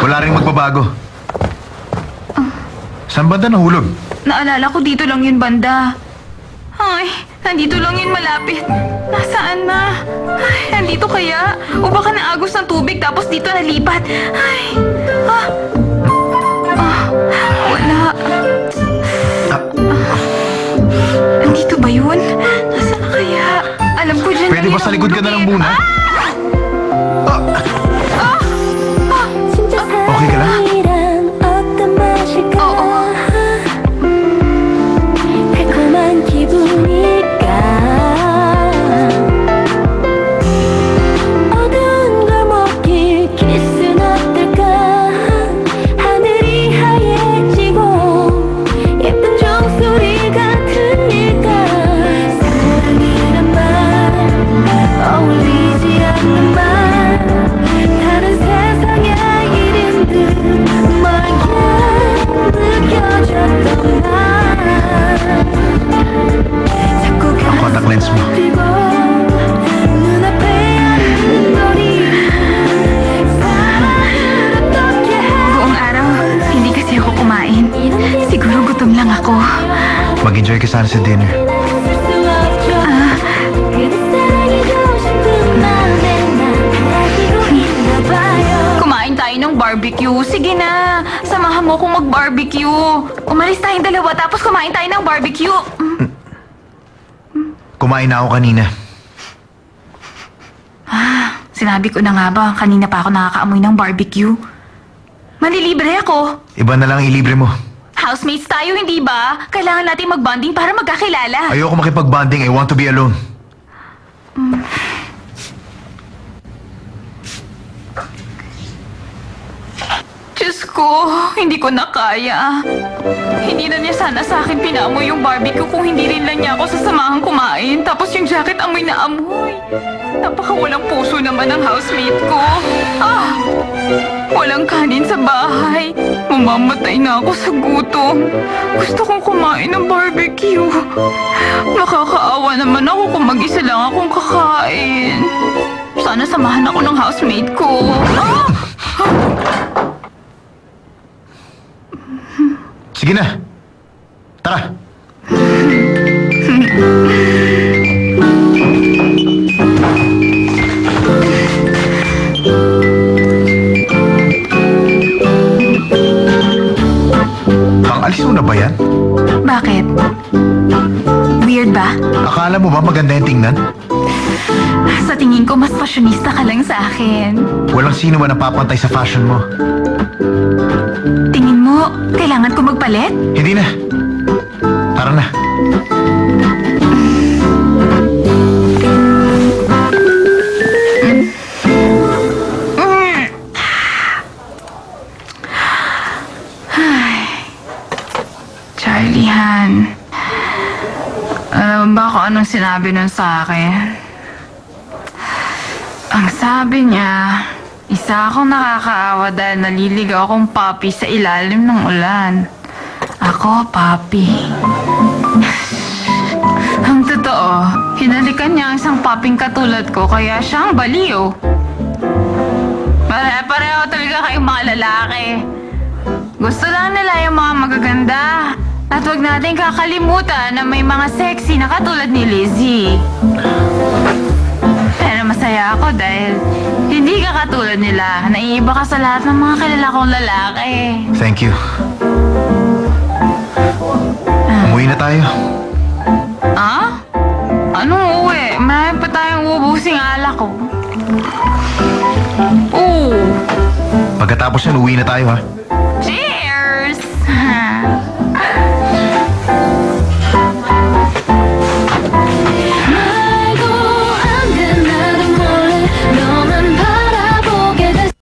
Wala ring magbabago. Saan banda nahulog? Naalala ko dito lang yun banda. Ay, nandito lang yun malapit. Nasaan na? Ay, nandito kaya? O baka naagos ng tubig tapos dito nalipat? Ay, wala. Nandito ba yun? Nasaan na kaya? Alam ko dyan Pwede ba sa likod ka na lang muna? Okay ka lang? Oo. Ang contact lens mo. Buong araw, hindi kasi ako kumain. Siguro gutom lang ako. Mag-enjoy ka sana sa dinner. Kumain tayo ng barbecue. Sige na, samahan mo kong mag-barbecue. Umalis tayong dalawa tapos kumain tayo ng barbecue. Kumain na ako kanina. Sinabi ko na nga ba, kanina pa ako nakakaamoy ng barbecue. Malilibre ako. Iba na lang ilibre mo. Housemates tayo, hindi ba? Kailangan natin mag-bonding para magkakilala. Ayoko makipag-bonding. I want to be alone. Diyos ko, hindi ko na kaya. Hindi na niya sana sa akin pinaamoy yung barbecue kung hindi rin lang niya ako sasamahang kumain. Tapos yung jacket amoy na amoy. Napakawalang puso naman ng housemate ko. Walang kanin sa bahay. Mamamatay na ako sa gutom. Gusto kong kumain ng barbecue. Nakakaawa naman ako kung mag-isa lang akong kakain. Sana samahan ako ng housemate ko. Sige na. Tara. Pang-alis mo na ba yan? Bakit? Weird ba? Akala mo ba maganda yung tingnan? Sa tingin ko, mas fashionista ka lang sa akin. Walang sino man napapantay sa fashion mo. Tingin mo, kailangan ko magpalit? Hindi na. Tara na. Charlie Han, alam ba kung anong sinabi nun sa akin? Ang sabi niya, isa akong nakakaawa dahil naliligaw akong puppy sa ilalim ng ulan. Ako, puppy. Ang totoo, hinalikan niya ang isang pupping katulad ko kaya siya ang baliw. Pare-pareho talaga kayong mga lalaki. Gusto lang nila yung mga magaganda. At huwag natin kakalimutan na may mga sexy na katulad ni Lizzie. Pero masaya ako dahil hindi ka katulad nila. Naiiba ka sa lahat ng mga kilala kong lalaki. Thank you. Umuwi na tayo. Anong uwi? Marami pa tayong ubusing alak ko. Oo. Pagkatapos yan, uwi na tayo ha.